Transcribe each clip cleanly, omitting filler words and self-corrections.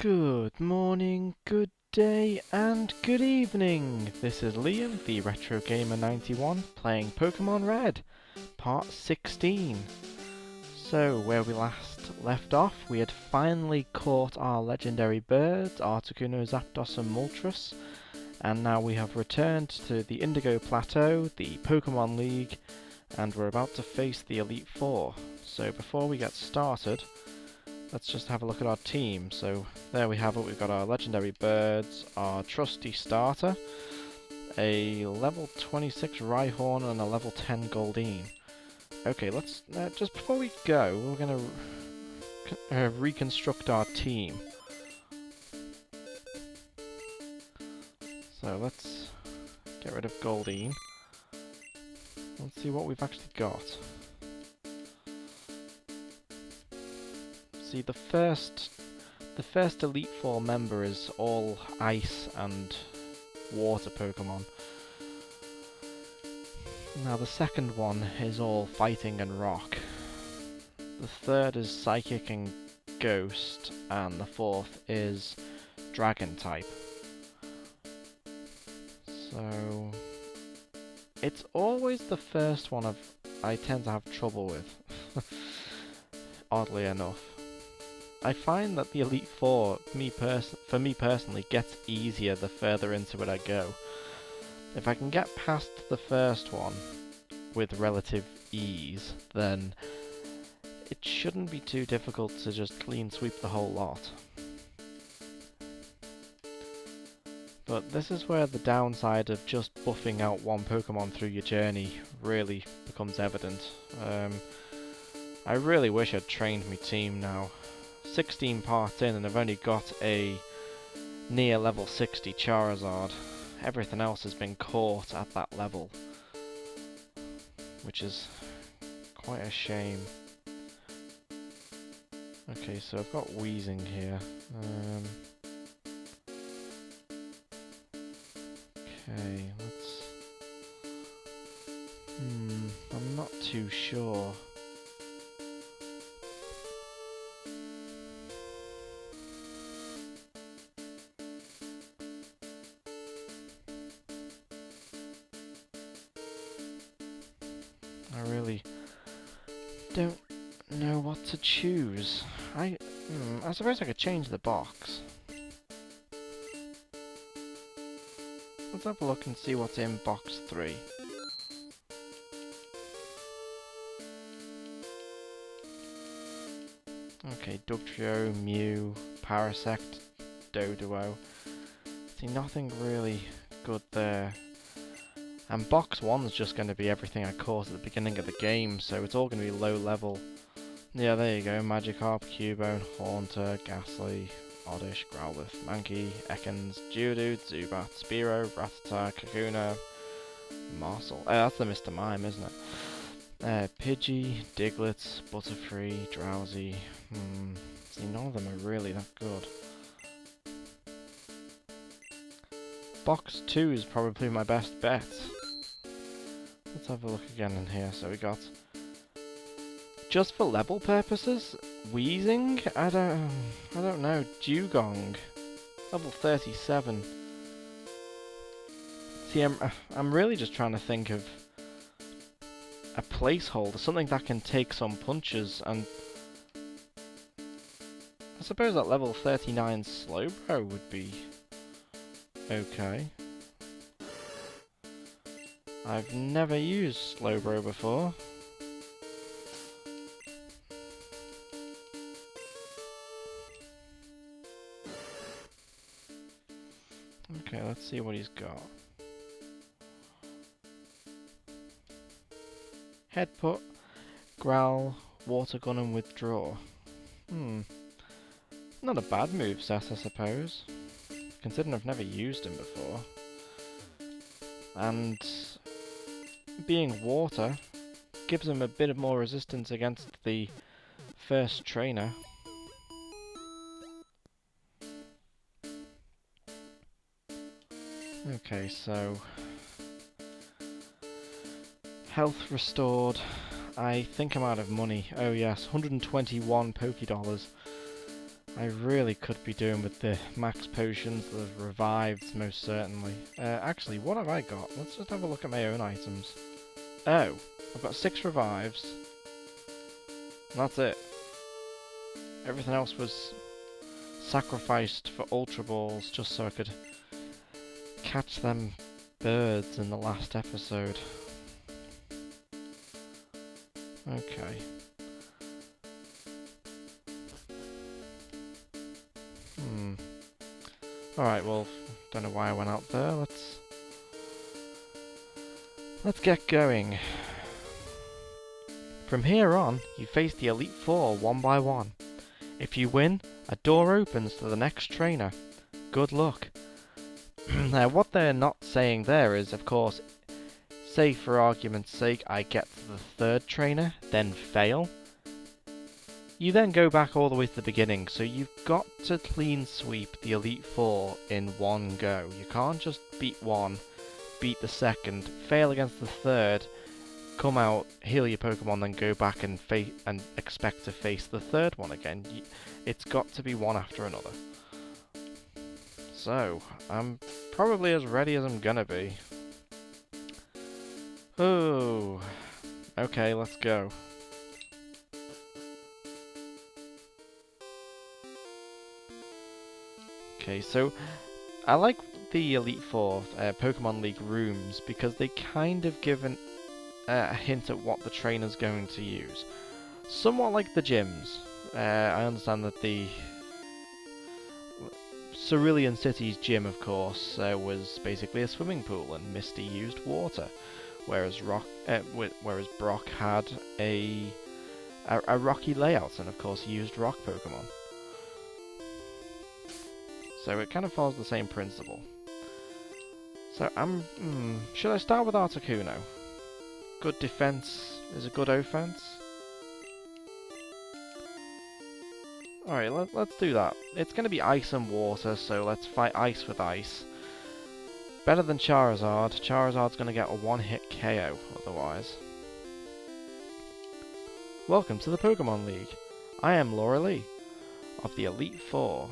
Good morning, good day, and good evening. This is Liam, the Retro Gamer 91, playing Pokemon Red, Part 16. So, where we last left off, we had finally caught our legendary birds, Articuno, Zapdos, and Moltres, and now we have returned to the Indigo Plateau, the Pokemon League, and we're about to face the Elite Four. So, before we get started, let's just have a look at our team. So there we have it, we've got our legendary birds, our trusty starter, a level 26 Rhyhorn and a level 10 Goldeen. Okay, let's, just before we go, we're going to reconstruct our team. So let's get rid of Goldeen. Let's see what we've actually got. See, the first Elite Four member is all ice and water Pokemon. Now the second one is all fighting and rock. The third is psychic and ghost, and the fourth is dragon type. So it's always the first one I tend to have trouble with. Oddly enough. I find that the Elite Four, for me personally, gets easier the further into it I go. If I can get past the first one with relative ease, then it shouldn't be too difficult to just clean sweep the whole lot. But this is where the downside of just buffing out one Pokemon through your journey really becomes evident. I really wish I'd trained my team now. 16 parts in and I've only got a near level 60 Charizard. Everything else has been caught at that level, which is quite a shame. Okay, so I've got Weezing here. Okay, let's... I'm not too sure. I really don't know what to choose. I suppose I could change the box. Let's have a look and see what's in box 3. Okay, Dugtrio, Mew, Parasect, Doduo. See, nothing really good there. And box 1's just going to be everything I caught at the beginning of the game, so it's all going to be low level. Yeah, there you go. Magikarp, Cubone, Haunter, Ghastly, Oddish, Growlithe, Mankey, Ekans, Geodude, Zubat, Spearow, Rattata, Kakuna, Marcel. That's the Mr. Mime, isn't it? Pidgey, Diglett, Butterfree, Drowsy. See, none of them are really that good. Box 2 is probably my best bet. Let's have a look again in here. So we got, just for level purposes, Weezing. I don't know. Dewgong, level 37. See, I'm really just trying to think of a placeholder, something that can take some punches, and I suppose that level 39 Slowbro would be okay. I've never used Slowbro before. Okay, let's see what he's got. Headbutt, Growl, Water Gun and Withdraw. Not a bad moveset, I suppose, considering I've never used him before. And being water gives him a bit of more resistance against the first trainer. Okay, so health restored. I think I'm out of money. Oh yes, 121 Pokédollars. I really could be doing with the max potions, the revives, most certainly. Actually, what have I got? Let's just have a look at my own items. Oh, I've got 6 revives. That's it. Everything else was sacrificed for Ultra Balls just so I could catch them birds in the last episode. Okay. Alright, well, don't know why I went out there. Let's get going. From here on, you face the Elite Four one by one. If you win, a door opens to the next trainer. Good luck. Now, what they're not saying there is, of course, say for argument's sake, I get to the 3rd trainer, then fail. You then go back all the way to the beginning, so you've got to clean sweep the Elite Four in one go. You can't just beat one, beat the 2nd, fail against the 3rd, come out, heal your Pokemon, then go back and expect to face the 3rd one again. It's got to be one after another. So, I'm probably as ready as I'm gonna be. Oh, okay, let's go. Okay, so I like the Elite Four Pokemon League rooms because they kind of give a hint at what the trainer's going to use. Somewhat like the gyms. I understand that the Cerulean City's gym, of course, was basically a swimming pool, and Misty used water, whereas Brock had a rocky layout, and of course he used rock Pokemon. So it kind of follows the same principle. So should I start with Articuno? Good defense is a good offense. Alright, let's do that. It's going to be ice and water, so let's fight ice with ice. Better than Charizard. Charizard's going to get a one-hit KO otherwise. Welcome to the Pokemon League. I am Laura Lee, of the Elite Four.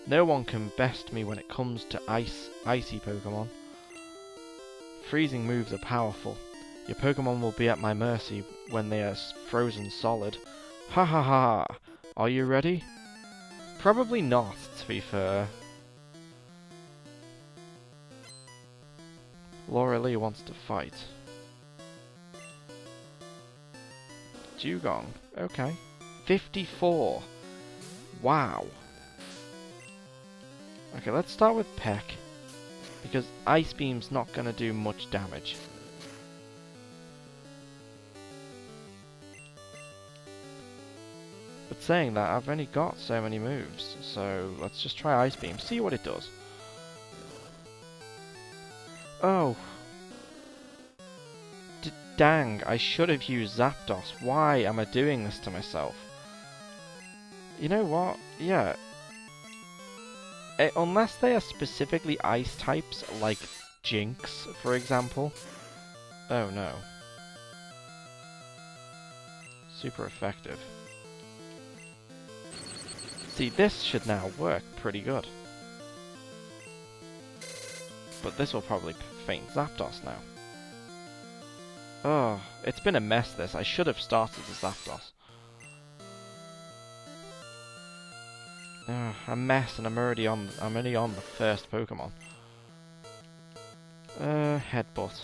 No one can best me when it comes to icy Pokemon. Freezing moves are powerful. Your Pokemon will be at my mercy when they are frozen solid. Ha ha ha! Are you ready? Probably not, to be fair. Laura Lee wants to fight. Dewgong. Okay. 54. Wow. Okay, let's start with Peck, because Ice Beam's not going to do much damage. But saying that, I've only got so many moves, so let's just try Ice Beam, see what it does. Oh. Dang, I should have used Zapdos. Why am I doing this to myself? You know what? Yeah. Unless they are specifically ice types, like Jinx, for example. Oh no. Super effective. See, this should now work pretty good. But this will probably faint Zapdos now. Oh, it's been a mess this. I should have started with Zapdos. A mess, and I'm only on the first Pokemon. Headbutt.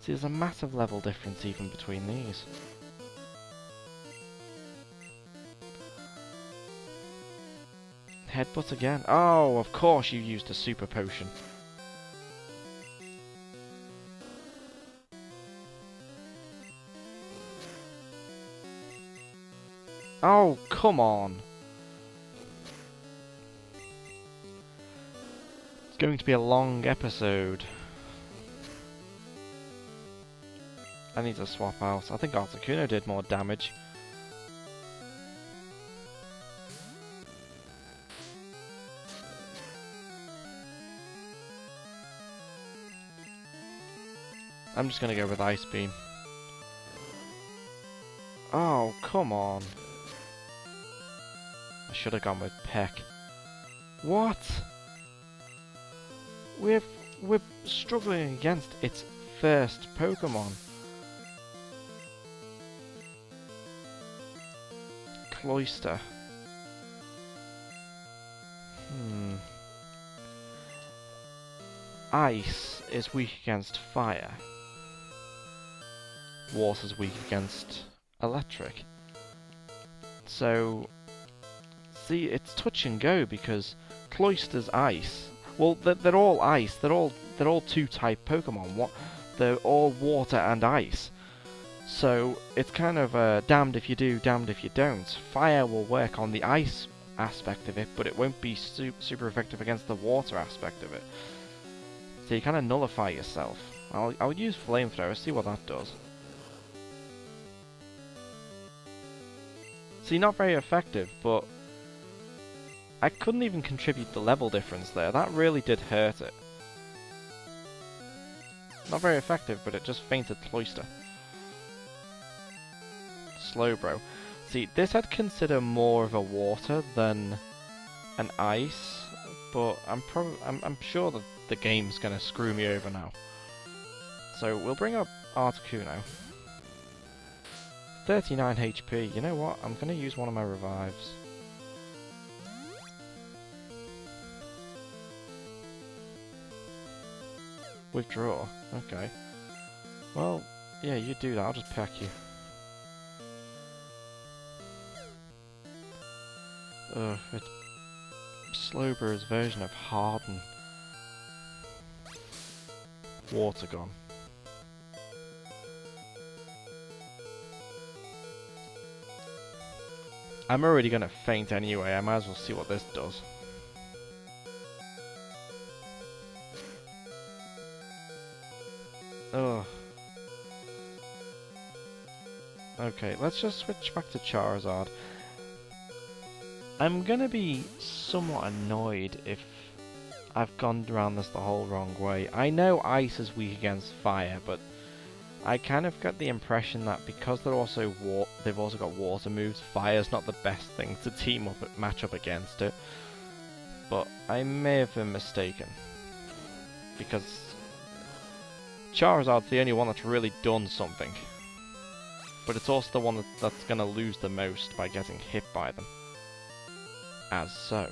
See, there's a massive level difference even between these. Headbutt again. Oh, of course you used a super potion. Oh, come on. It's going to be a long episode. I need to swap out. I think Articuno did more damage. I'm just going to go with Ice Beam. Oh, come on. I should have gone with Peck. What? We're struggling against its first Pokemon. Cloyster. Ice is weak against fire. Water's weak against electric. So, see, it's touch and go because Cloyster's ice. Well, they're all ice. They're all two-type Pokemon. They're all water and ice. So it's kind of damned if you do, damned if you don't. Fire will work on the ice aspect of it, but it won't be super effective against the water aspect of it. So you kind of nullify yourself. I'll use Flamethrower, see what that does. See, not very effective, but I couldn't even contribute the level difference there. That really did hurt it. Not very effective, but it just fainted Cloyster. Slowbro. See, this I'd consider more of a water than an ice, but I'm sure that the game's gonna screw me over now. So we'll bring up Articuno. 39 HP. You know what? I'm gonna use one of my revives. Withdraw. Okay. Well, yeah, you do that. I'll just pack you. Ugh, it's Slowbro's version of Harden. Water gone. I'm already gonna faint anyway, I might as well see what this does. Ugh. Okay, let's just switch back to Charizard. I'm gonna be somewhat annoyed if I've gone around this the whole wrong way. I know Ice is weak against Fire, but I kind of got the impression that because they've also got water moves, Fire's not the best thing to match up against it. But I may have been mistaken, because Charizard's the only one that's really done something. But it's also the one that's gonna lose the most by getting hit by them. As so.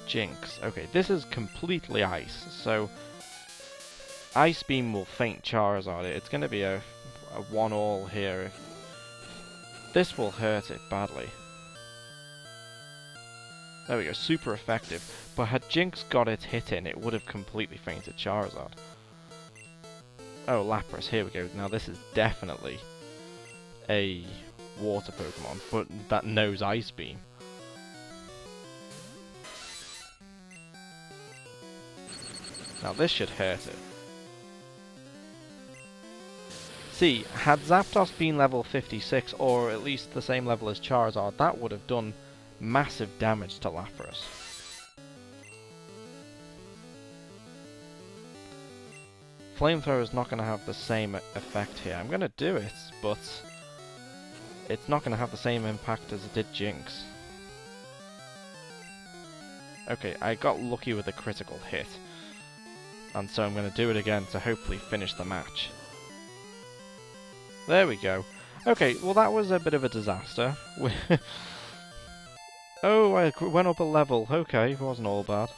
Jinx. Okay, this is completely ice, so Ice Beam will faint Charizard. It's going to be a 1-all here. This will hurt it badly. There we go, super effective. But had Jinx got its hit in, it would have completely fainted Charizard. Oh, Lapras, here we go. Now this is definitely a water Pokemon, but that knows Ice Beam. Now this should hurt it. See, had Zapdos been level 56, or at least the same level as Charizard, that would have done massive damage to Lapras. Flamethrower is not going to have the same effect here. I'm going to do it, but it's not going to have the same impact as it did Jinx. Okay, I got lucky with a critical hit. And so I'm going to do it again to hopefully finish the match. There we go. Okay, well that was a bit of a disaster. Oh, I went up a level. Okay, it wasn't all bad.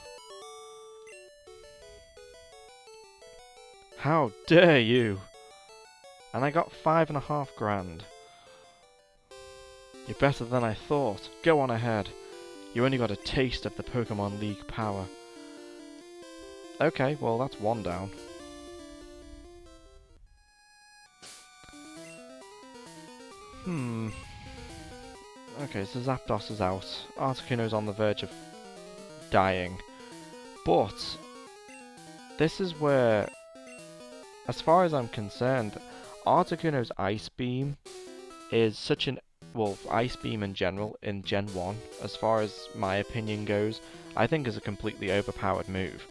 How dare you! And I got 5.5 grand. You're better than I thought. Go on ahead. You only got a taste of the Pokemon League power. Okay, well that's one down. Okay, so Zapdos is out. Articuno's on the verge of dying. But this is where, as far as I'm concerned, Articuno's Ice Beam is such an well, Ice Beam in general, in Gen 1, as far as my opinion goes, I think is a completely overpowered move.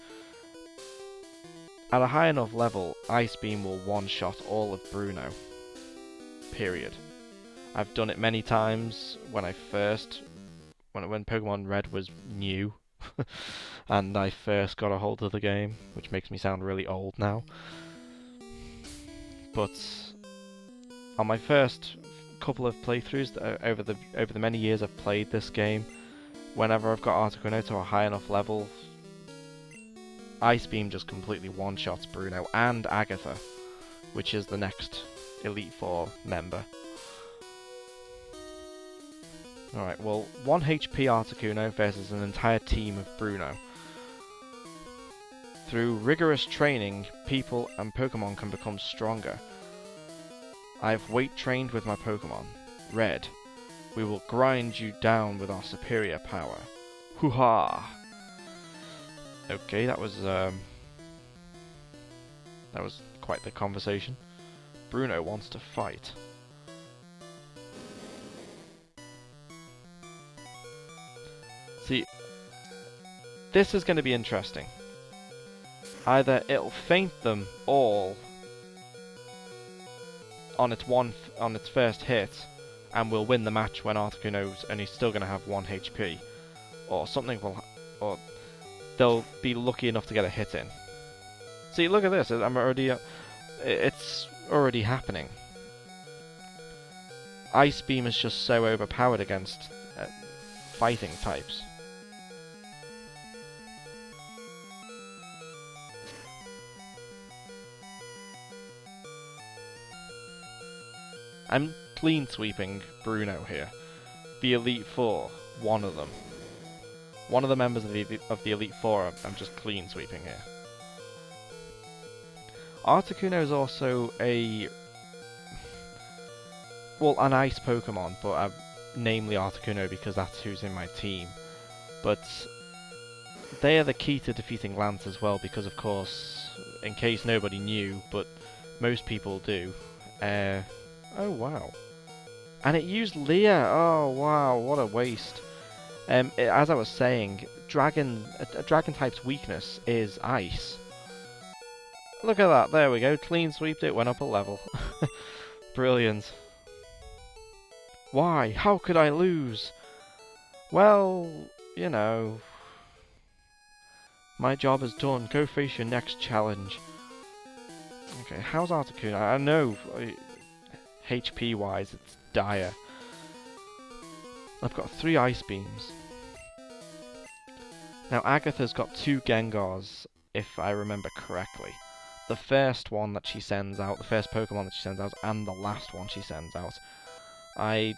At a high enough level, Ice Beam will one-shot all of Bruno. Period. I've done it many times when Pokemon Red was new, and I first got a hold of the game, which makes me sound really old now. But on my first couple of playthroughs over the many years I've played this game, whenever I've got Articuno to a high enough level, Ice Beam just completely one-shots Bruno and Agatha, which is the next Elite Four member. Alright, well, 1 HP Articuno versus an entire team of Bruno. Through rigorous training, people and Pokemon can become stronger. I've weight trained with my Pokemon. Red, we will grind you down with our superior power. Hoo-ha! Okay, that was quite the conversation. Bruno wants to fight. See, this is going to be interesting. Either it'll faint them all on its first hit, and we'll win the match when Articuno's only still going to have 1 HP, or or they'll be lucky enough to get a hit in. See, look at this. It's already happening. Ice Beam is just so overpowered against fighting types. I'm clean sweeping Bruno here. The Elite Four, one of them. One of the members of the Elite Four I'm just clean sweeping here. Articuno is also an ice Pokemon, but namely Articuno because that's who's in my team. But they are the key to defeating Lance as well, because of course, in case nobody knew, but most people do, oh wow. And it used Leah! Oh wow, what a waste. As I was saying, a dragon type's weakness is ice. Look at that, there we go, clean sweeped it, went up a level. Brilliant. Why? How could I lose? Well, you know, my job is done. Go face your next challenge. Okay, how's Articuno? I know, HP wise, it's dire. I've got 3 Ice Beams. Now Agatha's got 2 Gengars, if I remember correctly. The first one that she sends out, the first Pokemon that she sends out, and the last one she sends out. I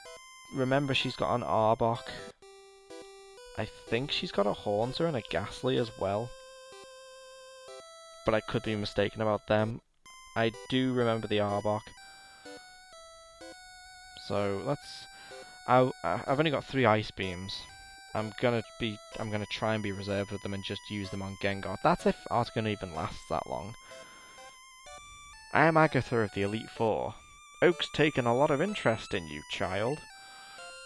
remember she's got an Arbok. I think she's got a Haunter and a Ghastly as well. But I could be mistaken about them. I do remember the Arbok. So let's... I've only got 3 Ice Beams. I'm gonna try and be reserved with them and just use them on Gengar. That's if Articuno even lasts that long. I am Agatha of the Elite Four. Oak's taken a lot of interest in you, child.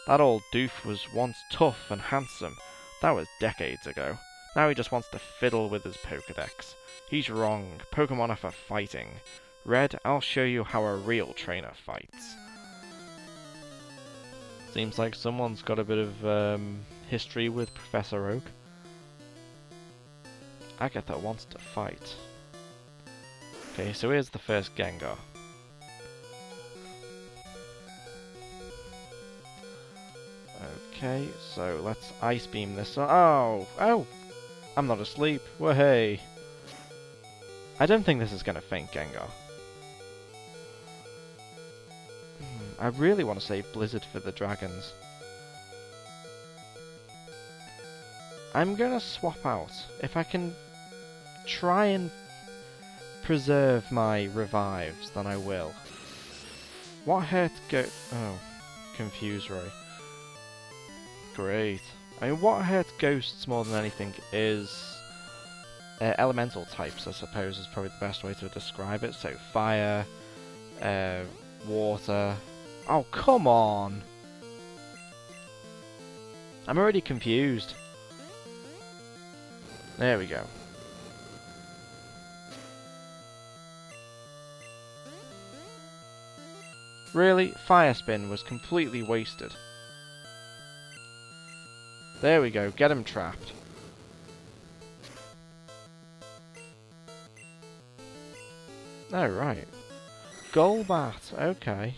That old doof was once tough and handsome. That was decades ago. Now he just wants to fiddle with his Pokedex. He's wrong. Pokemon are for fighting. Red, I'll show you how a real trainer fights. Seems like someone's got a bit of history with Professor Oak. Agatha wants to fight. Okay, so here's the first Gengar. Okay, so let's Ice Beam this. Oh! I'm not asleep. Wahey! I don't think this is going to faint Gengar. I really want to save Blizzard for the dragons. I'm going to swap out. If I can try and preserve my revives, then I will. What hurt go... Oh, Confuse Ray. Great. I mean, what hurts ghosts more than anything is elemental types, I suppose, is probably the best way to describe it. So, fire, water... Oh, come on! I'm already confused. There we go. Really? Fire Spin was completely wasted. There we go, get him trapped. Oh, right. Golbat, okay.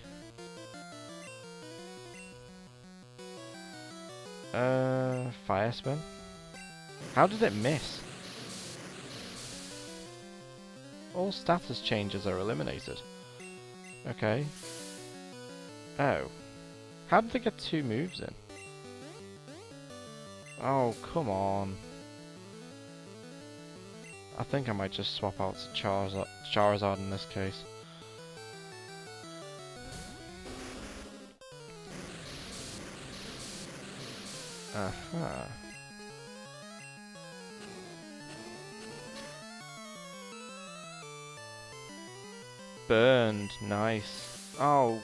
Fire Spin? How did it miss? All status changes are eliminated. Okay. Oh. How did they get 2 moves in? Oh, come on. I think I might just swap out to Charizard in this case. Aha. Burned, nice. Oh,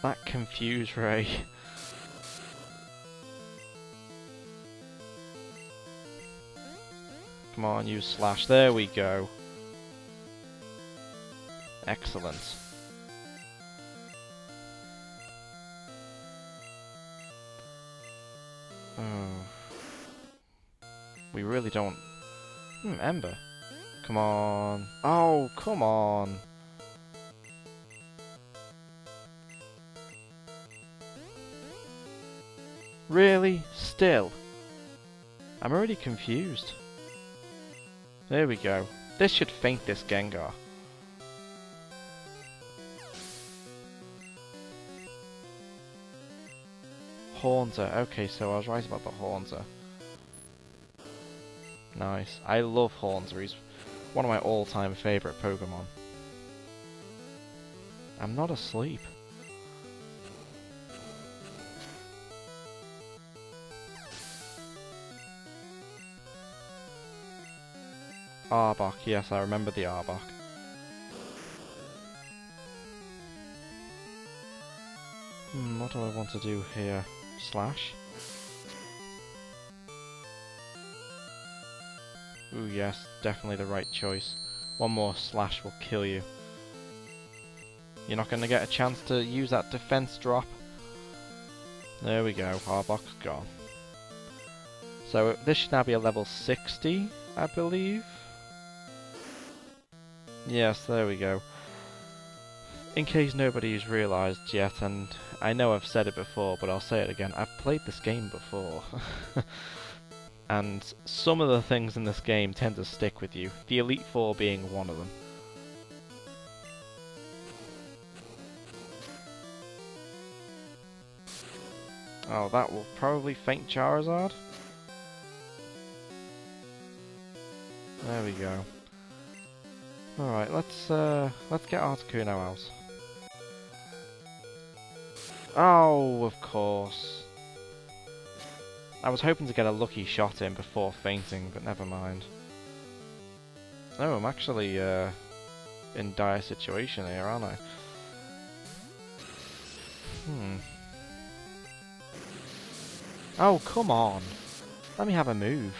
that confused Ray. Come on, use Slash. There we go. Excellent. Oh. We really don't... Ember. Come on. Oh, come on. Really? Still? I'm already confused. There we go. This should faint this Gengar. Haunter. Okay, so I was right about the Haunter. Nice. I love Haunter. He's one of my all-time favourite Pokemon. I'm not asleep. Arbok, yes, I remember the Arbok. What do I want to do here? Slash? Ooh, yes, definitely the right choice. One more Slash will kill you. You're not going to get a chance to use that defense drop. There we go, Arbok's gone. So this should now be a level 60, I believe. Yes, there we go. In case nobody's realised yet, and I know I've said it before, but I'll say it again, I've played this game before. And some of the things in this game tend to stick with you, the Elite Four being one of them. Oh, that will probably faint Charizard. There we go. Alright, let's get Articuno out. Oh, of course. I was hoping to get a lucky shot in before fainting, but never mind. Oh, I'm actually in dire situation here, aren't I? Oh, come on! Let me have a move.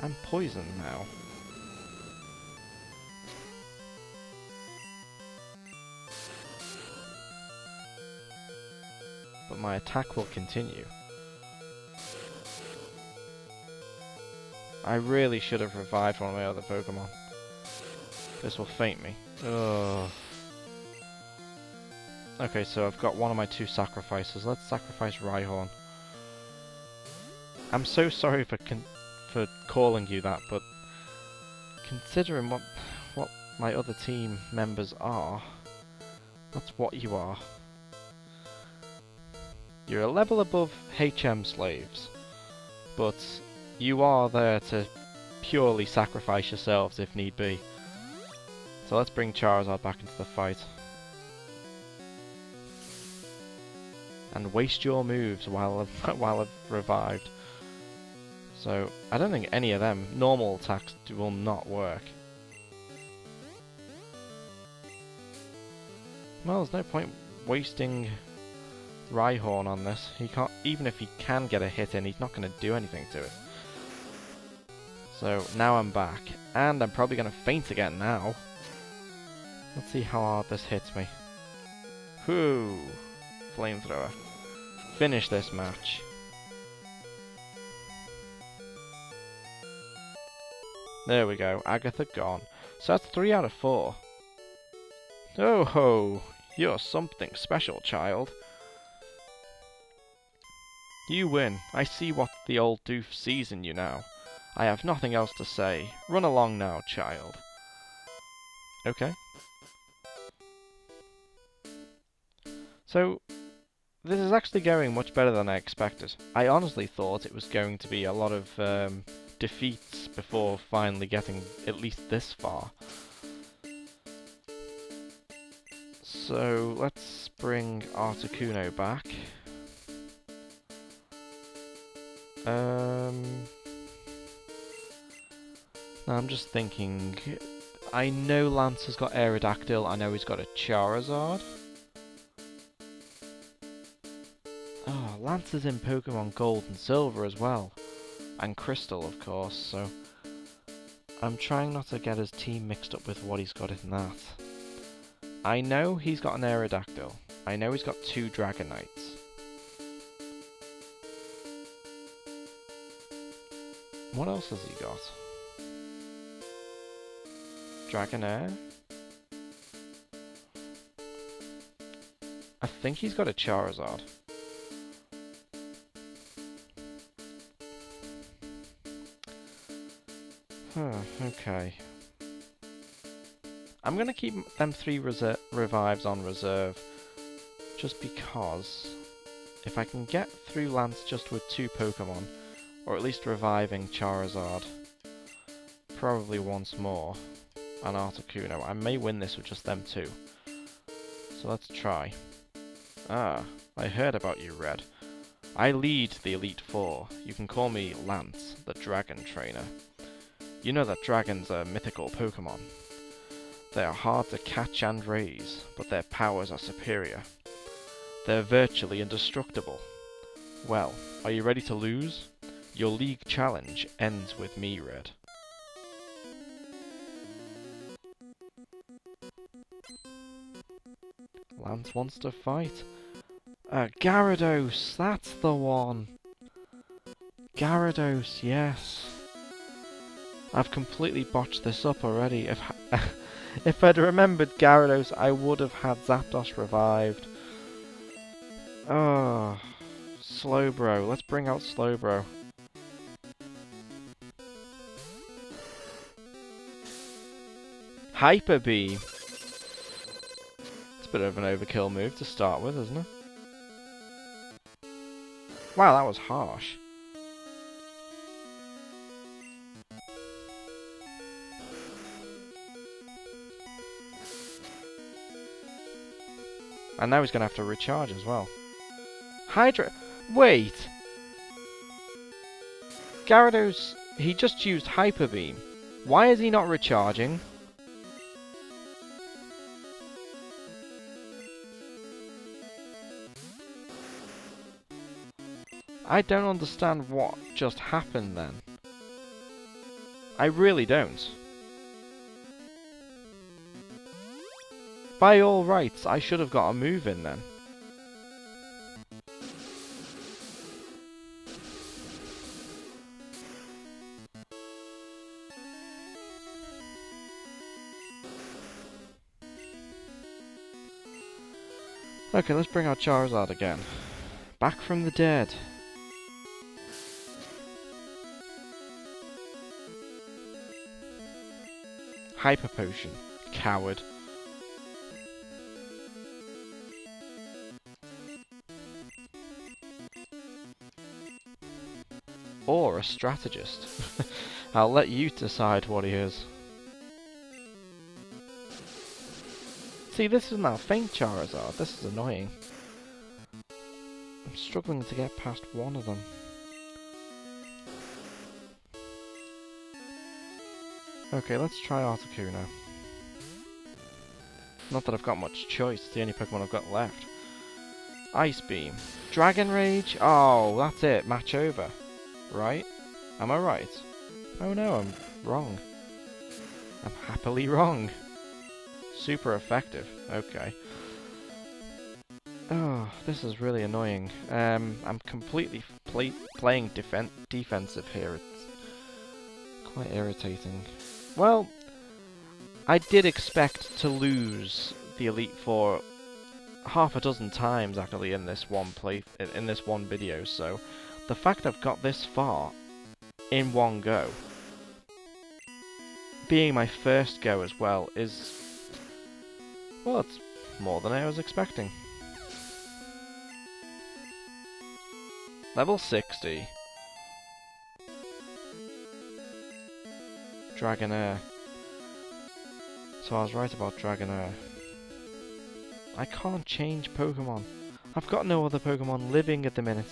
I'm poisoned now. But my attack will continue. I really should have revived one of my other Pokemon. This will faint me. Ugh. Okay, so I've got one of my 2 sacrifices. Let's sacrifice Rhyhorn. I'm so sorry for calling you that, but considering what my other team members are, that's what you are. You're a level above HM slaves, but you are there to purely sacrifice yourselves if need be. So let's bring Charizard back into the fight. And waste your moves while I've revived. So, I don't think any of them normal attacks will not work. Well, there's no point wasting Rhyhorn on this. He can't, even if he can get a hit in, he's not going to do anything to it. So now I'm back, and I'm probably going to faint again now. Let's see how hard this hits me. Whoo! Flamethrower. Finish this match. There we go, Agatha gone. So that's 3 out of 4. Oh ho! You're something special, child. You win. I see what the old doof sees in you now. I have nothing else to say. Run along now, child. Okay. So, this is actually going much better than I expected. I honestly thought it was going to be a lot of defeats before finally getting at least this far. So, let's bring Articuno back. Now I'm just thinking, I know Lance has got Aerodactyl, I know he's got a Charizard. Oh, Lance is in Pokemon Gold and Silver as well. And Crystal, of course, so I'm trying not to get his team mixed up with what he's got in that. I know he's got an Aerodactyl. I know he's got 2 Dragonites. What else has he got? Dragonair? I think he's got a Charizard. Okay. I'm gonna keep them 3 revives on reserve, just because if I can get through Lance just with 2 Pokemon, or at least reviving Charizard, probably once more, and Articuno, I may win this with just them 2. So let's try. Ah, I heard about you, Red. I lead the Elite Four. You can call me Lance, the Dragon Trainer. You know that dragons are mythical Pokemon. They are hard to catch and raise, but their powers are superior. They're virtually indestructible. Well, are you ready to lose? Your league challenge ends with me, Red. Lance wants to fight. Gyarados, that's the one. Gyarados, yes. I've completely botched this up already. If I'd remembered Gyarados, I would have had Zapdos revived. Oh, Slowbro. Let's bring out Slowbro. Hyper Beam. It's a bit of an overkill move to start with, isn't it? Wow, that was harsh. And now he's going to have to recharge as well. Hydra... Wait! Gyarados, he just used Hyper Beam. Why is he not recharging? I don't understand what just happened then. I really don't. By all rights, I should have got a move in then. Okay, let's bring out Charizard again. Back from the dead. Hyper Potion. Coward. Or a strategist. I'll let you decide what he is. See, this is now faint Charizard. This is annoying. I'm struggling to get past one of them. Okay, let's try Articuno. Not that I've got much choice, it's the only Pokemon I've got left. Ice Beam. Dragon Rage. Oh, that's it. Match over. Right? Am I right? Oh no, I'm wrong. I'm happily wrong. Super effective. Okay. Oh, this is really annoying. I'm completely playing defensive here. It's quite irritating. Well, I did expect to lose the Elite Four half a dozen times actually in this one video. So the fact I've got this far in one go, being my first go as well, is, well, it's more than I was expecting. Level 60. Dragonair. So I was right about Dragonair. I can't change Pokemon. I've got no other Pokemon living at the minute.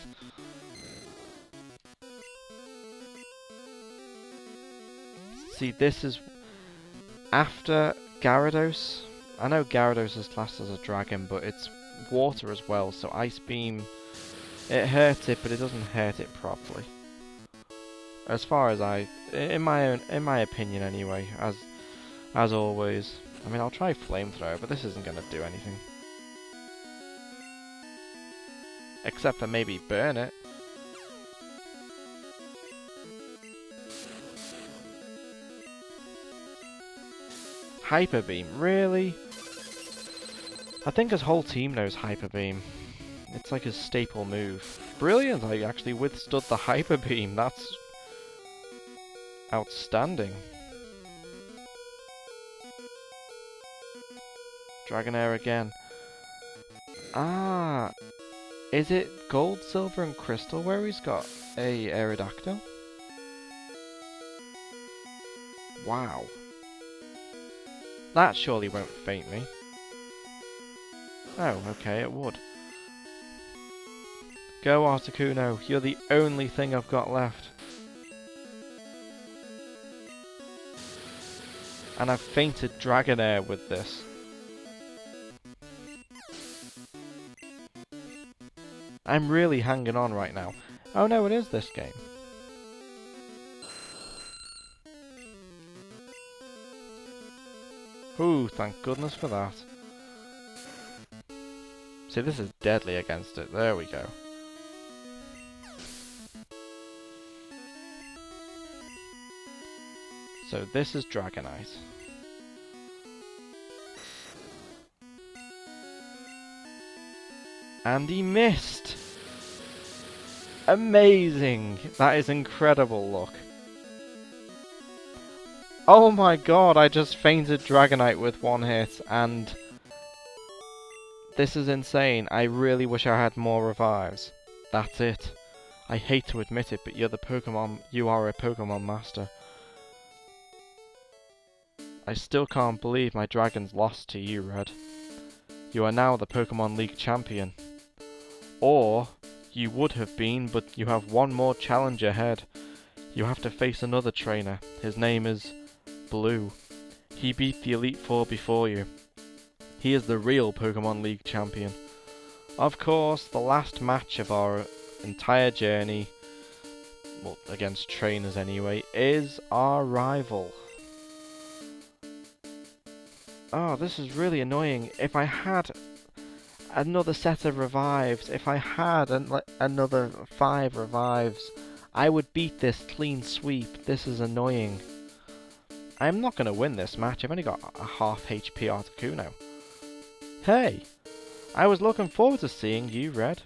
See, this is after Gyarados. I know Gyarados is classed as a dragon, but it's water as well, so Ice Beam, it hurts it, but it doesn't hurt it properly. As far as in my opinion anyway, as always. I mean, I'll try Flamethrower, but this isn't going to do anything. Except for maybe burn it. Hyper Beam, really? I think his whole team knows Hyper Beam. It's like his staple move. Brilliant, I actually withstood the Hyper Beam. That's outstanding. Dragonair again. Ah, is it Gold, Silver and Crystal where he's got a Aerodactyl? Wow. That surely won't faint me. Oh, okay, it would. Go Articuno, you're the only thing I've got left. And I've fainted Dragonair with this. I'm really hanging on right now. Oh no, it is this game. Ooh, thank goodness for that. See, this is deadly against it. There we go. So this is Dragonite. And he missed! Amazing! That is incredible, look. Oh my god, I just fainted Dragonite with one hit, and this is insane. I really wish I had more revives. That's it. I hate to admit it, but you are a Pokemon master. I still can't believe my dragons lost to you, Red. You are now the Pokemon League champion. Or, you would have been, but you have one more challenge ahead. You have to face another trainer. His name is Blue. He beat the Elite Four before you. He is the real Pokemon League champion. Of course, the last match of our entire journey, well, against trainers anyway, is our rival. Oh, this is really annoying. If I had another set of revives, if I had another 5 revives, I would beat this clean sweep. This is annoying. I'm not going to win this match. I've only got a half HP Articuno. Hey! I was looking forward to seeing you, Red.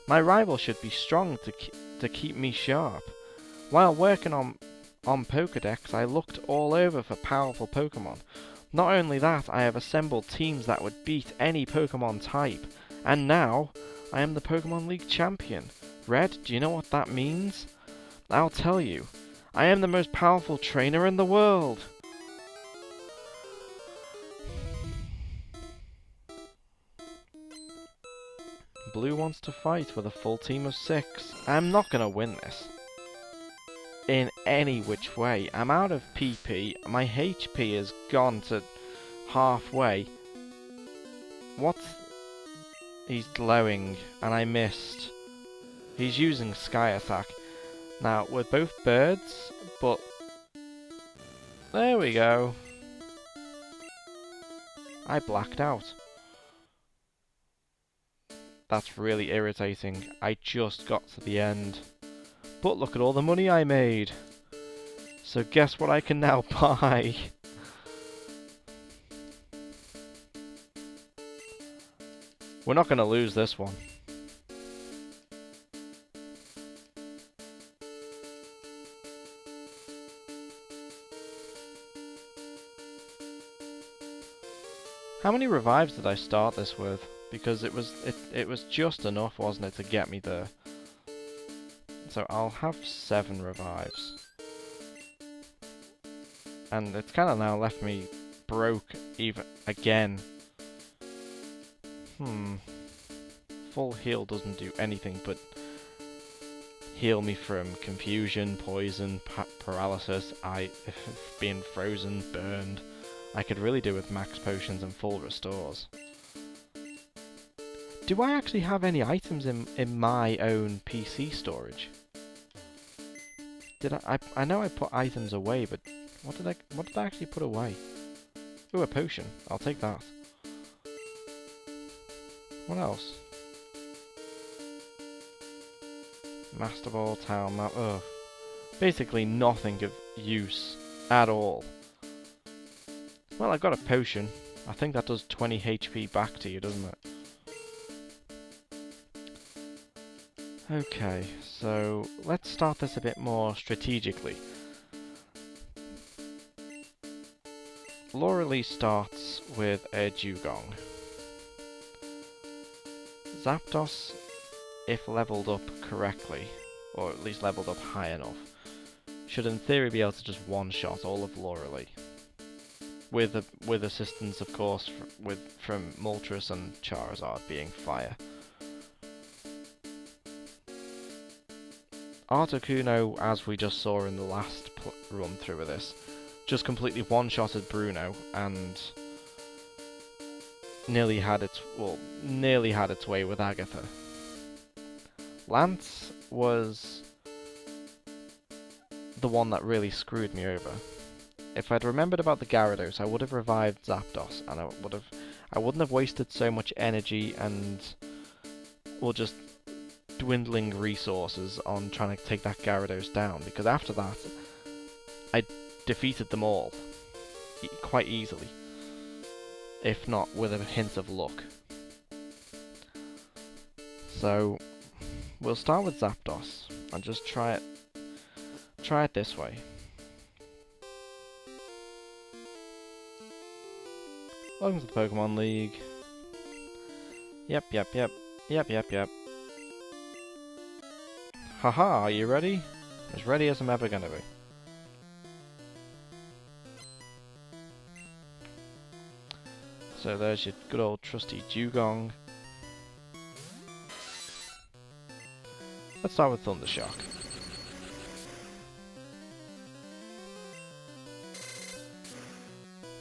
My rival should be strong to keep me sharp. While working on Pokédex, I looked all over for powerful Pokemon. Not only that, I have assembled teams that would beat any Pokemon type. And now, I am the Pokemon League champion. Red, do you know what that means? I'll tell you. I am the most powerful trainer in the world. Blue wants to fight with a full team of 6. I'm not going to win this. In any which way. I'm out of PP. My HP has gone to halfway. What He's glowing, and I missed. He's using Sky Attack. Now, we're both birds, but... There we go. I blacked out. That's really irritating. I just got to the end. But look at all the money I made. So guess what I can now buy? We're not going to lose this one. How many revives did I start this with? Because it was just enough, wasn't it, to get me there. So I'll have 7 revives. And it's kind of now left me broke even again. Full heal doesn't do anything but heal me from confusion, poison, paralysis, being frozen, burned. I could really do with max potions and full restores. Do I actually have any items in my own PC storage? Did I know I put items away, but what did I actually put away? Ooh, a potion. I'll take that. What else? Master Ball, Town Map. Ugh. Basically nothing of use at all. Well, I got a potion. I think that does 20 HP back to you, doesn't it? Okay, so let's start this a bit more strategically. Lauralee starts with a Dewgong. Zapdos, if leveled up correctly, or at least leveled up high enough, should in theory be able to just one-shot all of Lauralee. With assistance, of course, from Moltres and Charizard being fire. Articuno, as we just saw in the last run through of this, just completely one-shotted Bruno and nearly had its way with Agatha. Lance was the one that really screwed me over. If I'd remembered about the Gyarados, I would have revived Zapdos, and I wouldn't have wasted so much energy and just dwindling resources on trying to take that Gyarados down, because after that, I defeated them all quite easily, if not with a hint of luck. So we'll start with Zapdos and just try it this way. Welcome to the Pokemon League. Yep. Haha, are you ready? As ready as I'm ever gonna be. So there's your good old trusty Dewgong. Let's start with Thundershock.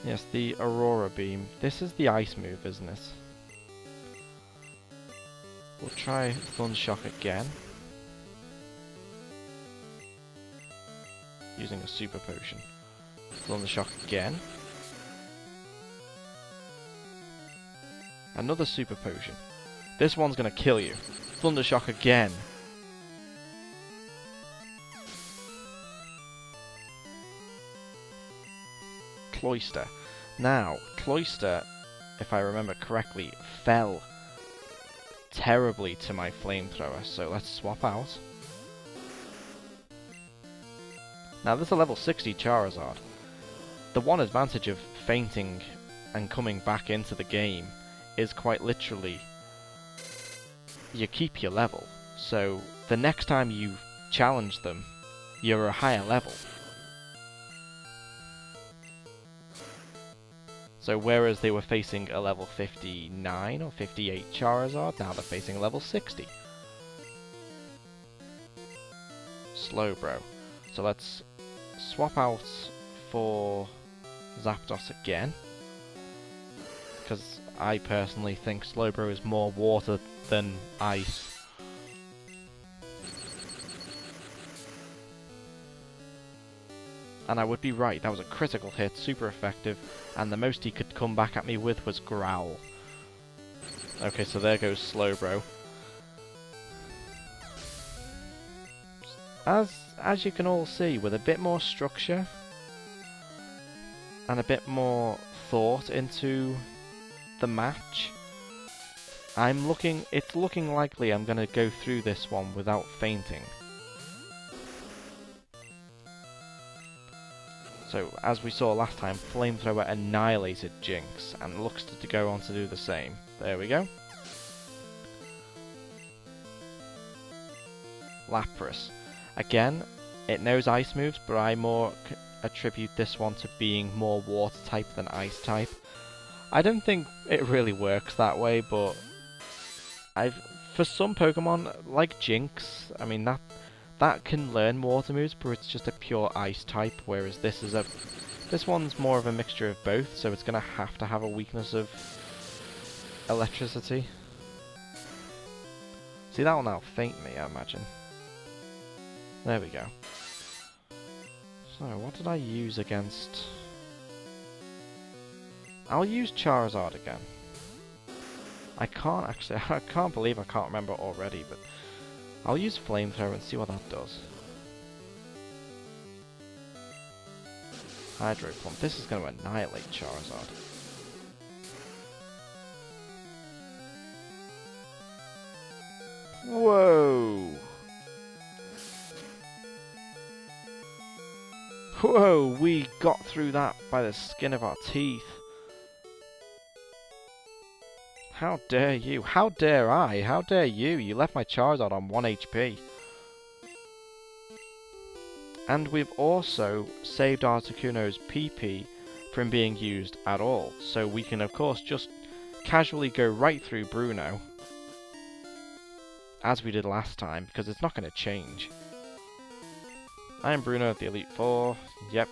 Yes, the Aurora Beam. This is the ice move, isn't it? We'll try Thundershock again. Using a Super Potion. Thundershock again. Another Super Potion. This one's gonna kill you. Thundershock again. Cloyster. Now, Cloyster, if I remember correctly, fell terribly to my Flamethrower, so let's swap out. Now, this is a level 60 Charizard. The one advantage of fainting and coming back into the game is quite literally you keep your level. So, the next time you challenge them, you're a higher level. So whereas they were facing a level 59 or 58 Charizard, now they're facing a level 60. Slowbro. So let's swap out for Zapdos again. Because I personally think Slowbro is more water than ice. And I would be right, that was a critical hit, super effective, and the most he could come back at me with was Growl. Okay, so there goes Slowbro. As you can all see, with a bit more structure and a bit more thought into the match, it's looking likely I'm gonna go through this one without fainting. So, as we saw last time, Flamethrower annihilated Jinx, and looks to go on to do the same. There we go. Lapras. Again, it knows ice moves, but I more attribute this one to being more water type than ice type. I don't think it really works that way, but for some Pokemon, like Jinx, I mean that can learn water moves, but it's just a pure ice type, whereas this one's more of a mixture of both, so it's gonna have to have a weakness of electricity. See, that will now faint me, I imagine. There we go. So, what did I use against... I'll use Charizard again. I can't believe I can't remember already, but I'll use Flamethrower and see what that does. Hydro Pump. This is going to annihilate Charizard. Whoa! Whoa, we got through that by the skin of our teeth. How dare you? How dare I? How dare you? You left my Charizard on 1 HP. And we've also saved Articuno's PP from being used at all. So we can of course just casually go right through Bruno, as we did last time, because it's not going to change. I am Bruno at the Elite Four. Yep.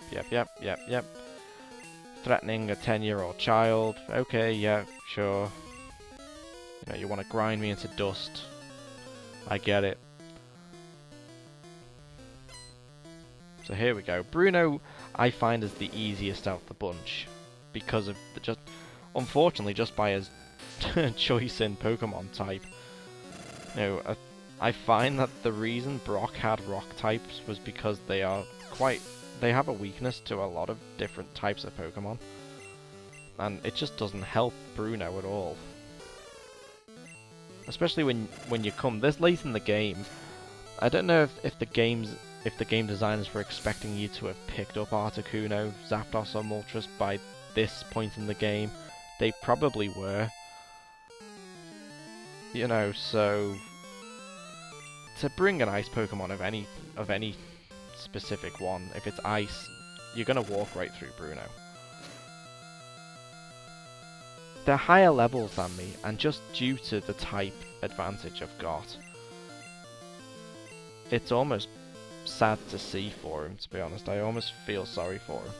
Threatening a 10-year-old child. Okay, yeah, sure. You know, you want to grind me into dust. I get it. So here we go. Bruno, I find, is the easiest out of the bunch because of unfortunately, just by his choice in Pokemon type. You know, I find that the reason Brock had rock types was because they have a weakness to a lot of different types of Pokemon, and it just doesn't help Bruno at all. Especially when you come this late in the game. I don't know if the game designers were expecting you to have picked up Articuno, Zapdos, or Moltres by this point in the game. They probably were. You know, so to bring an ice Pokemon of any specific one, if it's ice, you're gonna walk right through Bruno. They're higher levels than me, and just due to the type advantage I've got, it's almost sad to see for him, to be honest. I almost feel sorry for him.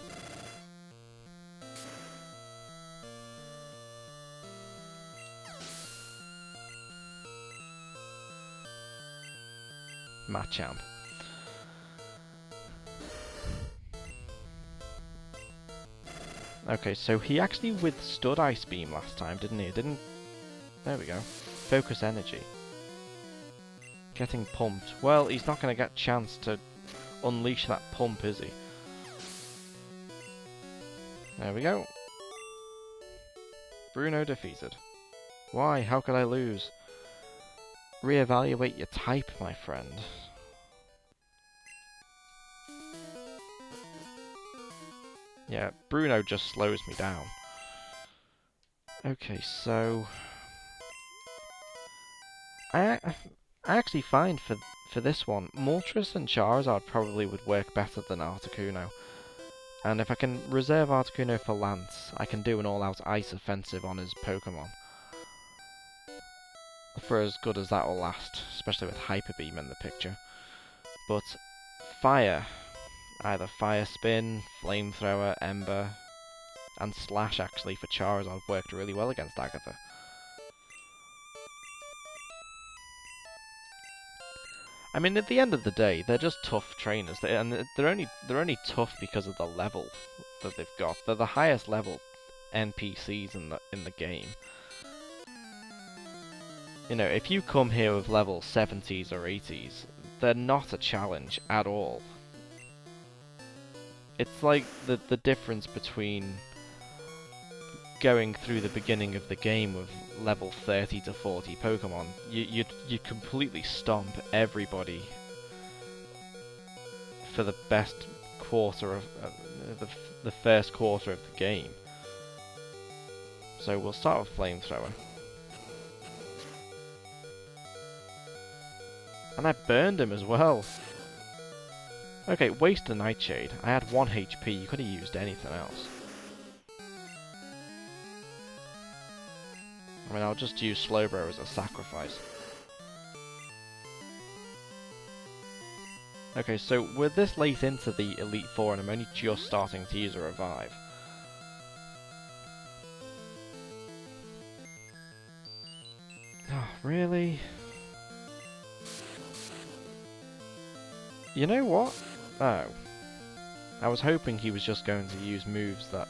Machamp. Okay, so he actually withstood Ice Beam last time, didn't he? There we go. Focus Energy. Getting pumped. Well, he's not going to get a chance to unleash that pump, is he? There we go. Bruno defeated. Why? How could I lose? Reevaluate your type, my friend. Yeah, Bruno just slows me down. Okay, so I actually find for this one, Moltres and Charizard probably would work better than Articuno. And if I can reserve Articuno for Lance, I can do an all-out ice offensive on his Pokemon. For as good as that will last, especially with Hyper Beam in the picture. But Fire, either Fire Spin, Flamethrower, Ember, And Slash, actually, for Charizard worked really well against Agatha. I mean, at the end of the day, they're just tough trainers, and they're only tough because of the level that they've got. They're the highest level NPCs in the game. You know, if you come here with level 70s or 80s, they're not a challenge at all. It's like the difference between going through the beginning of the game with level 30 to 40 Pokemon. You completely stomp everybody for the best quarter of the first quarter of the game. So we'll start with Flamethrower. And I burned him as well. Okay, waste the Nightshade. I had 1 HP, you could have used anything else. I mean, I'll just use Slowbro as a sacrifice. Okay, so we're this late into the Elite Four and I'm only just starting to use a Revive. Oh, really? You know what? Oh. I was hoping he was just going to use moves that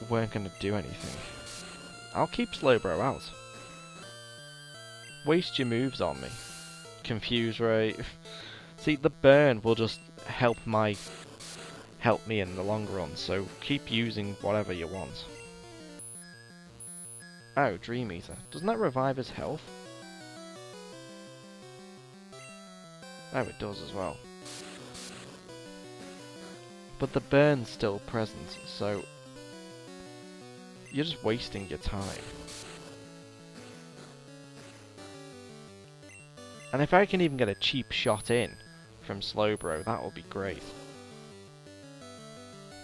weren't going to do anything. I'll keep Slowbro out. Waste your moves on me. Confuse Ray. See, the burn will just help me in the long run, so keep using whatever you want. Oh, Dream Eater. Doesn't that revive his health? Oh, it does as well. But the burn's still present, so you're just wasting your time. And if I can even get a cheap shot in from Slowbro, that will be great.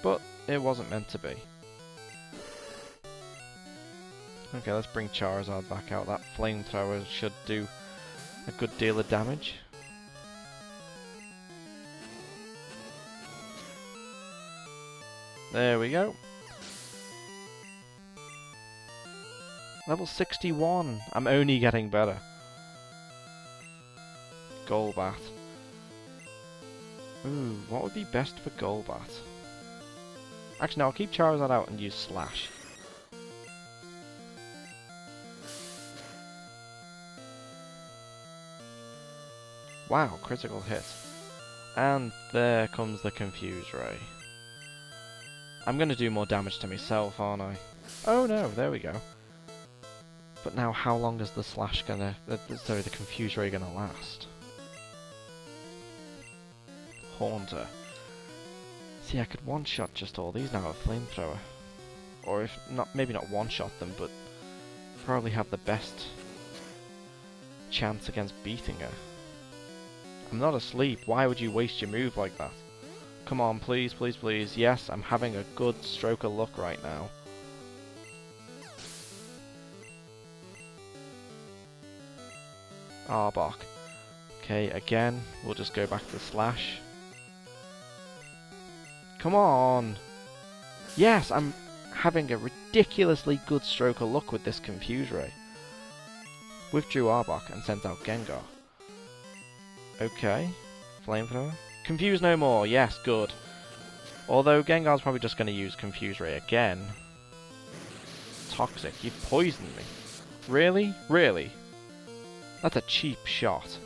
But it wasn't meant to be. Okay, let's bring Charizard back out. That Flamethrower should do a good deal of damage. There we go. Level 61. I'm only getting better. Golbat. Ooh, what would be best for Golbat? Actually, no, I'll keep Charizard out and use Slash. Wow, critical hit. And there comes the Confuse Ray. I'm going to do more damage to myself, aren't I? Oh no, there we go. But now how long is the Slash gonna... sorry, the Confuse Ray gonna last? Haunter. See, I could one-shot just all these now with Flamethrower. Or if not, maybe not one-shot them, but probably have the best chance against beating her. I'm not asleep. Why would you waste your move like that? Come on, please, please, please. Yes, I'm having a good stroke of luck right now. Arbok. Okay, again, we'll just go back to Slash. Come on! Yes, I'm having a ridiculously good stroke of luck with this Confuse Ray. Withdrew Arbok and sent out Gengar. Okay, Flamethrower. Confuse no more, yes, good. Although Gengar's probably just going to use Confuse Ray again. Toxic, you've poisoned me. Really? Really? That's a cheap shot.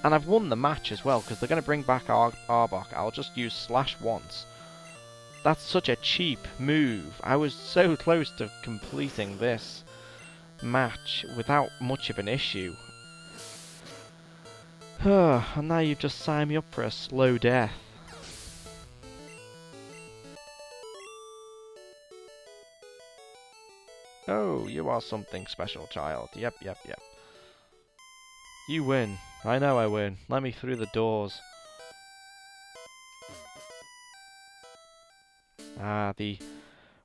And I've won the match as well, because they're going to bring back Arbok. I'll just use Slash once. That's such a cheap move. I was so close to completing this match without much of an issue. And now you've just signed me up for a slow death. Oh, you are something special, child. Yep, yep, yep. You win. I know I win. Let me through the doors. Ah,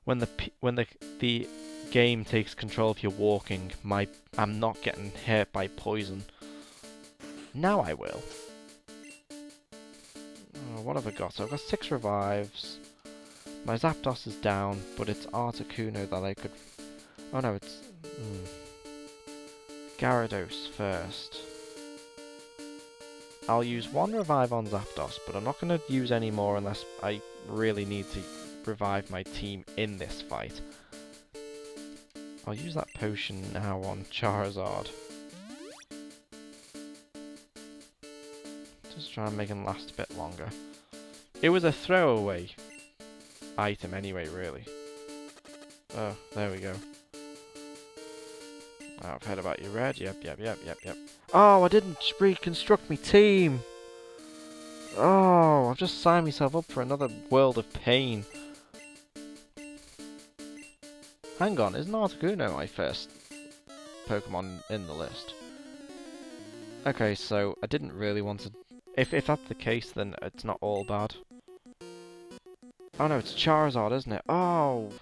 when the game takes control of your walking, I'm not getting hurt by poison. Now I will. Oh, what have I got? So I've got 6 revives. My Zapdos is down, but it's Articuno that I could... Oh no, it's... Gyarados first. I'll use 1 revive on Zapdos, but I'm not going to use any more unless I really need to revive my team in this fight. I'll use that potion now on Charizard. Just try and make him last a bit longer. It was a throwaway item anyway, really. Oh, there we go. Oh, I've heard about you, Red. Yep. Oh, I didn't reconstruct my team! Oh, I've just signed myself up for another world of pain. Hang on, isn't Articuno my first Pokemon in the list? Okay, so I didn't really want to... If that's the case, then it's not all bad. Oh no, it's Charizard, isn't it? Oh!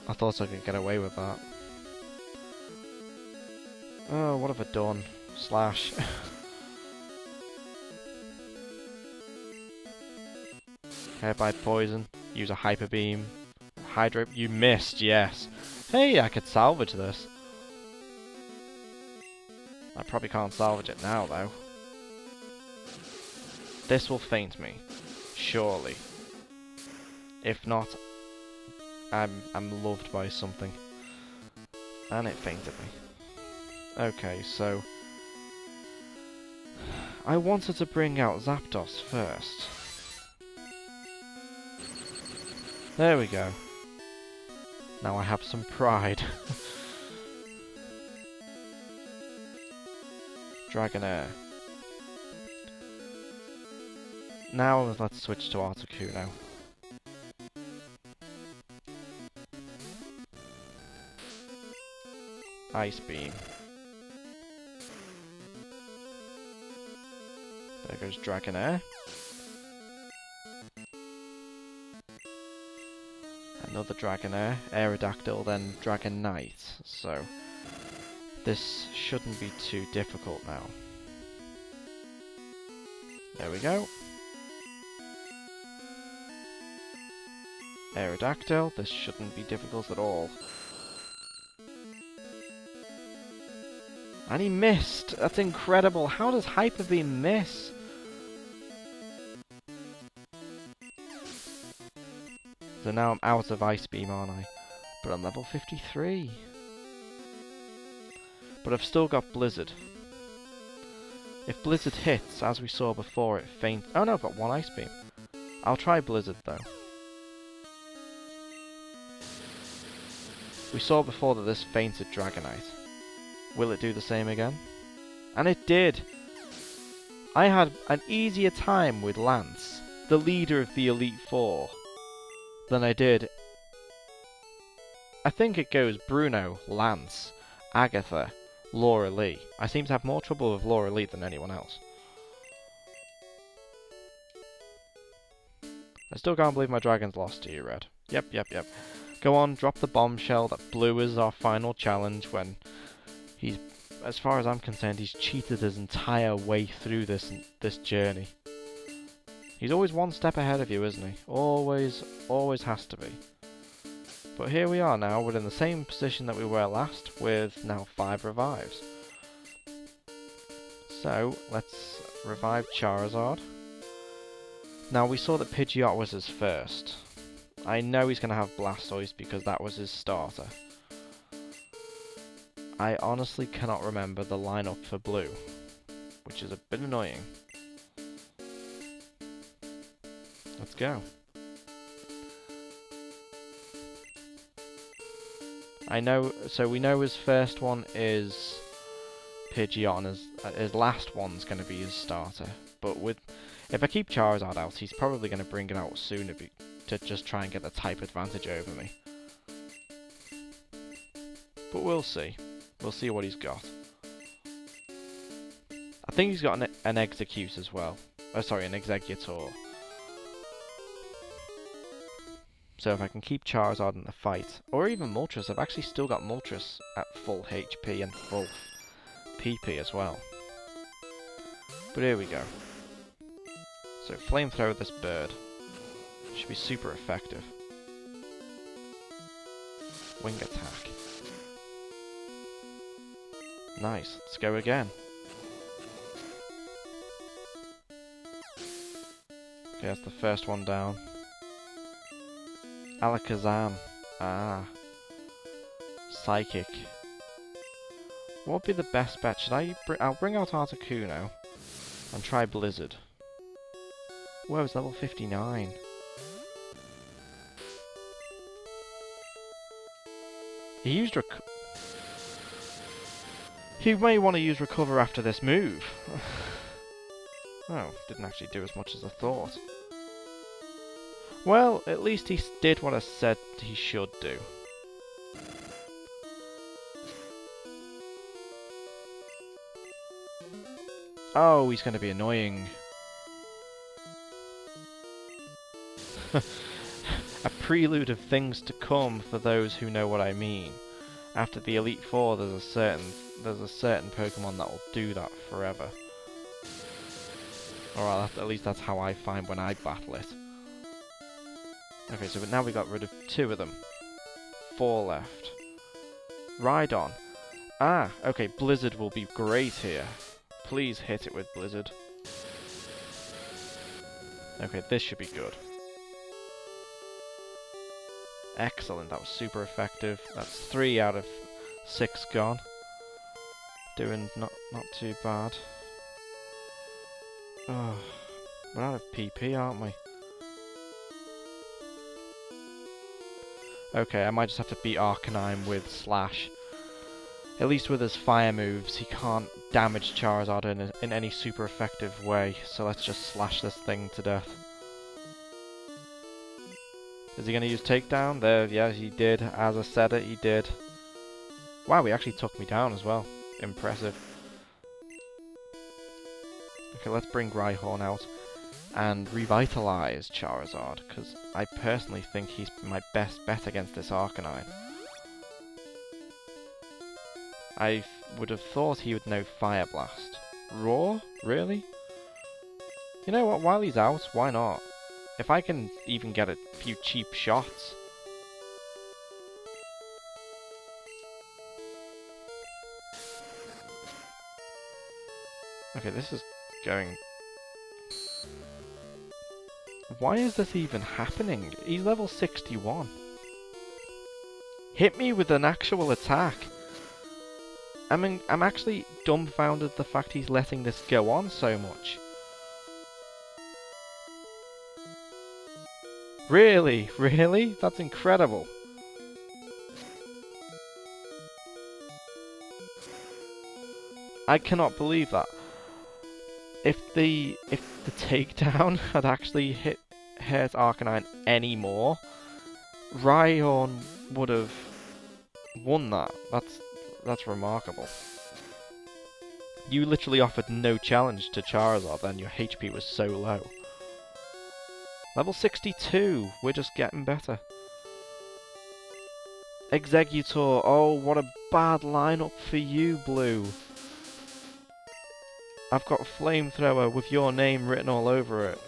I thought I could get away with that. Oh, what have I done? Slash. Hit by poison. Use a Hyper Beam. Hydro... You missed, yes. Hey, I could salvage this. I probably can't salvage it now, though. This will faint me. Surely. If not, I'm loved by something. And it fainted me. Okay, so... I wanted to bring out Zapdos first. There we go. Now I have some pride. Dragonair. Now let's switch to Articuno. Ice Beam. There goes Dragonair. Another Dragonair. Aerodactyl, then Dragonite. So, this shouldn't be too difficult now. There we go. Aerodactyl, this shouldn't be difficult at all. And he missed! That's incredible! How does Hyper Beam miss? So now I'm out of Ice Beam, aren't I? But I'm level 53. But I've still got Blizzard. If Blizzard hits, as we saw before, it faints. Oh no, I've got 1 Ice Beam. I'll try Blizzard though. We saw before that this fainted Dragonite. Will it do the same again? And it did! I had an easier time with Lance, the leader of the Elite Four, than I did... I think it goes Bruno, Lance, Agatha, Laura Lee. I seem to have more trouble with Laura Lee than anyone else. I still can't believe my dragon's lost to you, Red. Yep. Go on, drop the bombshell that Blue is our final challenge when he's, as far as I'm concerned, he's cheated his entire way through this journey. He's always one step ahead of you, isn't he? Always has to be. But here we are now, we're in the same position that we were last, with now 5 revives. So, let's revive Charizard. Now, we saw that Pidgeot was his first. I know he's going to have Blastoise because that was his starter. I honestly cannot remember the lineup for Blue, which is a bit annoying. Let's go. I know, so we know his first one is Pidgeot, and his last one's going to be his starter. But if I keep Charizard out, he's probably going to bring it out sooner to just try and get the type advantage over me. But we'll see. We'll see what he's got. I think he's got an Execute as well. Oh, sorry, an Exeggutor. So if I can keep Charizard in the fight, or even Moltres, I've actually still got Moltres at full HP and full PP as well. But here we go. So flamethrower this bird. Should be super effective. Wing attack. Nice. Let's go again. Okay, that's the first one down. Alakazam. Ah. Psychic. What would be the best bet? Should I... I'll bring out Articuno and try Blizzard. Whoa, it's level 59. He used He may want to use Recover after this move. Oh, didn't actually do as much as I thought. Well, at least he did what I said he should do. Oh, he's going to be annoying. A prelude of things to come for those who know what I mean. After the Elite Four, there's a certain Pokemon that will do that forever. Or at least that's how I find when I battle it. Okay, so now we got rid of 2 of them. 4 left. Rhydon. Ah, okay, Blizzard will be great here. Please hit it with Blizzard. Okay, this should be good. Excellent, that was super effective. That's 3 out of 6 gone. Doing not too bad. Oh, we're out of PP, aren't we? Okay, I might just have to beat Arcanine with Slash. At least with his fire moves, he can't damage Charizard in any super effective way, so let's just slash this thing to death. Is he going to use Takedown? There, yeah, he did. As I said it, he did. Wow, he actually took me down as well. Impressive. Okay, let's bring Rhyhorn out and revitalize Charizard, because I personally think he's my best bet against this Arcanine. I would have thought he would know Fire Blast. Roar? Really? You know what, while he's out, why not? If I can even get a few cheap shots. Okay, this is going... Why is this even happening? He's level 61. Hit me with an actual attack. I mean, I'm actually dumbfounded at the fact he's letting this go on so much. Really? Really? That's incredible. I cannot believe that. If the takedown had actually hurt Arcanine any more, Rhyhorn would have won that. That's remarkable. You literally offered no challenge to Charizard and your HP was so low. Level 62, we're just getting better. Exeggutor, oh what a bad lineup for you, Blue. I've got Flamethrower with your name written all over it.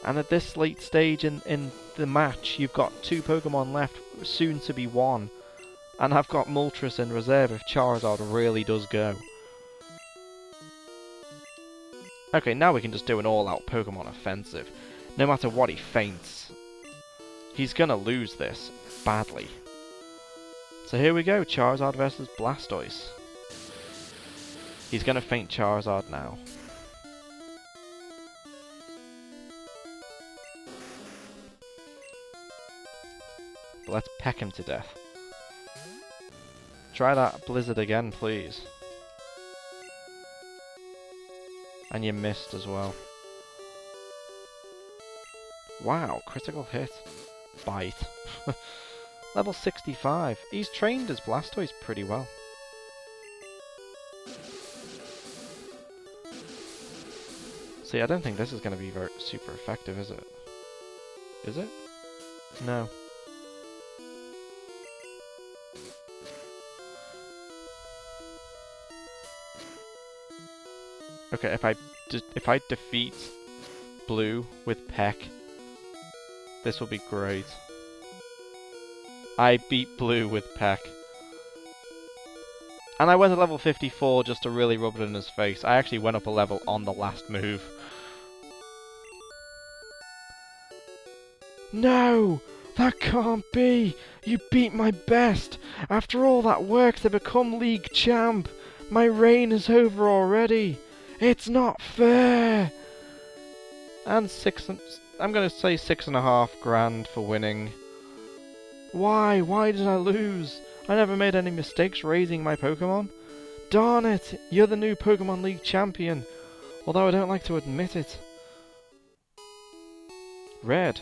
And at this late stage in the match, you've got 2 Pokemon left, soon to be 1. And I've got Moltres in reserve if Charizard really does go. Okay, now we can just do an all-out Pokemon offensive. No matter what he feints, he's gonna lose this badly. So here we go, Charizard versus Blastoise. He's gonna feint Charizard now. But let's peck him to death. Try that Blizzard again, please. And you missed as well. Wow, critical hit. Bite. Level 65. He's trained his Blastoise pretty well. See, I don't think this is going to be very super effective, is it? Is it? No. Okay, if I defeat Blue with Peck, this will be great. I beat Blue with Peck. And I went to level 54 just to really rub it in his face. I actually went up a level on the last move. No! That can't be! You beat my best! After all that work to become League Champ! My reign is over already! It's not fair! And I'm gonna say 6.5 grand for winning. Why? Why did I lose? I never made any mistakes raising my Pokemon. Darn it! You're the new Pokemon League champion, although I don't like to admit it. Red.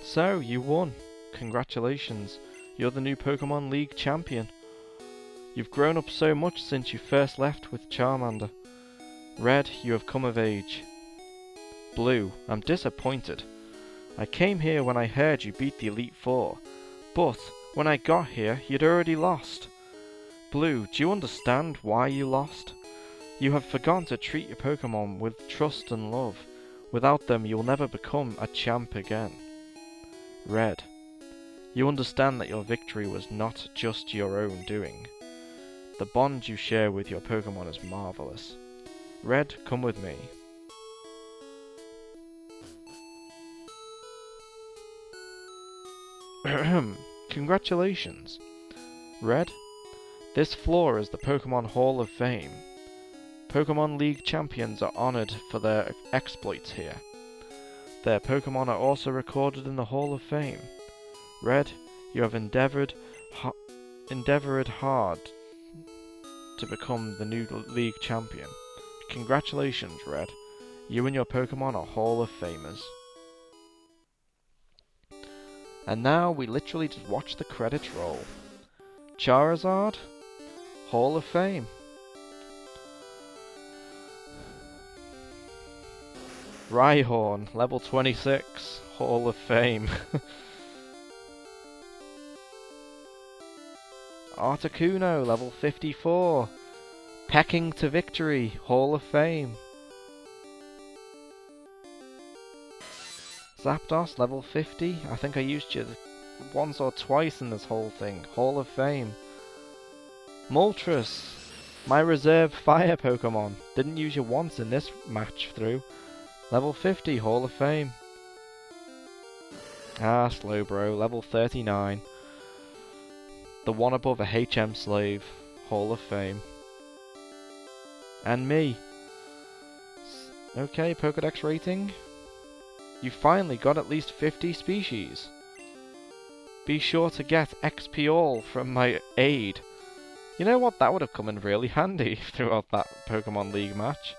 So, you won. Congratulations. You're the new Pokemon League champion. You've grown up so much since you first left with Charmander. Red, you have come of age. Blue, I'm disappointed. I came here when I heard you beat the Elite Four, but when I got here, you'd already lost. Blue, do you understand why you lost? You have forgotten to treat your Pokemon with trust and love. Without them, you'll never become a champ again. Red, you understand that your victory was not just your own doing. The bond you share with your Pokemon is marvelous. Red, come with me. Congratulations. Red, this floor is the Pokemon Hall of Fame. Pokemon League champions are honored for their exploits here. Their Pokemon are also recorded in the Hall of Fame. Red, you have endeavored hard to become the new League champion. Congratulations, Red. You and your Pokemon are Hall of Famers. And now we literally just watch the credits roll. Charizard, Hall of Fame. Rhyhorn, level 26, Hall of Fame. Articuno, level 54, Pecking to Victory, Hall of Fame. Zapdos, level 50, I think I used you once or twice in this whole thing, Hall of Fame. Moltres, my reserve fire Pokemon, didn't use you once in this match through. Level 50, Hall of Fame. Ah, Slowbro, level 39. The one above a HM Slave, Hall of Fame. And me. Okay, Pokedex rating. You finally got at least 50 species. Be sure to get XP all from my aid. You know what, that would have come in really handy throughout that Pokemon League match.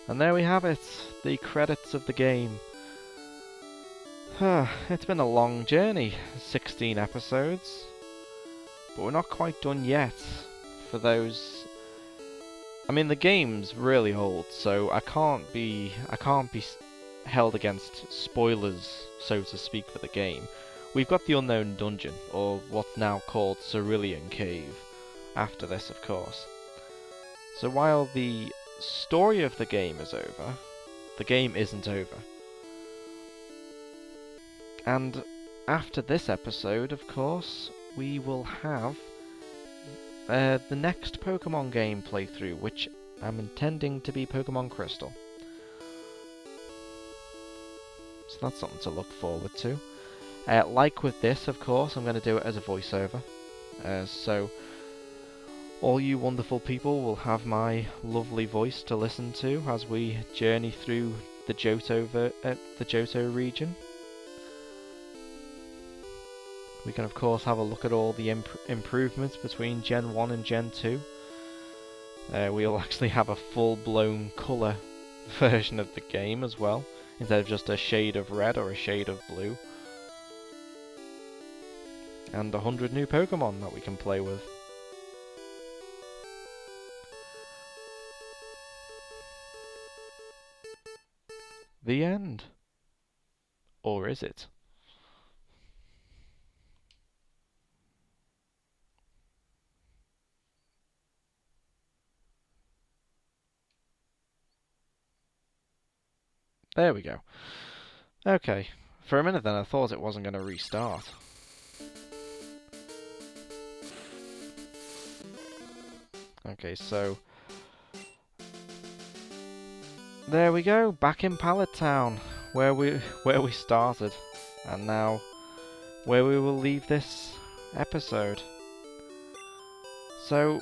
And there we have it, the credits of the game. It's been a long journey, 16 episodes, but we're not quite done yet. For those, I mean, the game's really old, so I can't be held against spoilers, so to speak, for the game. We've got the Unknown Dungeon, or what's now called Cerulean Cave, after this, of course. So while the story of the game is over, the game isn't over. And after this episode, of course, we will have the next Pokemon game playthrough, which I'm intending to be Pokemon Crystal. So that's something to look forward to. Like with this, of course, I'm going to do it as a voiceover. So all you wonderful people will have my lovely voice to listen to as we journey through the Johto region. We can of course have a look at all the improvements between Gen 1 and Gen 2. We'll actually have a full-blown colour version of the game as well, instead of just a shade of red or a shade of blue. And 100 new Pokemon that we can play with. The end. Or is it? There we go. Okay. For a minute then I thought it wasn't going to restart. Okay, so there we go, back in Pallet Town, where we started, and now where we will leave this episode. So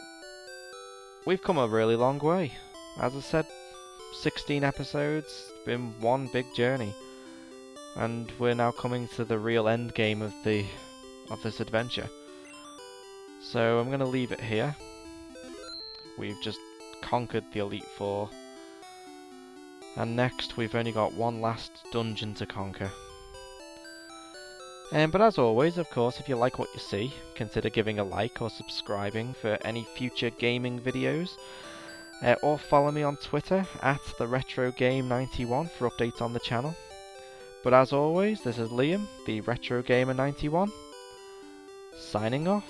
we've come a really long way. As I said, 16 episodes, been one big journey, and we're now coming to the real end game of this adventure. So I'm going to leave it here. We've just conquered the Elite Four. And next we've only got one last dungeon to conquer. But as always, of course, if you like what you see, consider giving a like or subscribing for any future gaming videos. Or follow me on Twitter at TheRetroGame91 for updates on the channel. But as always, this is Liam, the Retro Gamer 91, signing off.